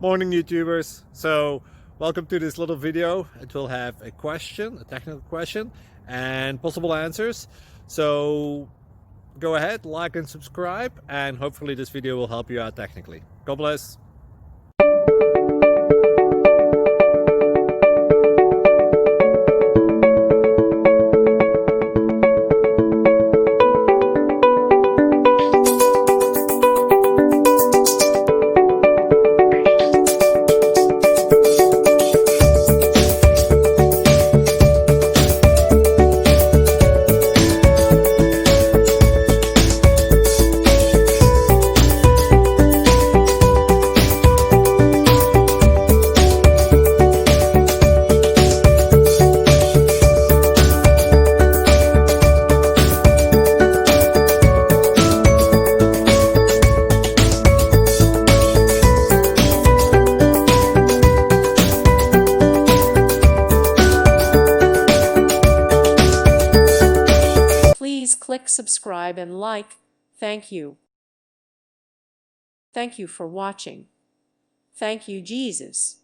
Morning YouTubers. So welcome to this little video. It will have a question, a technical question, and possible answers. So go ahead, like and subscribe, and hopefully this video will help you out technically. God bless. Please click subscribe and like. Thank you. Thank you for watching. Thank you, Jesus.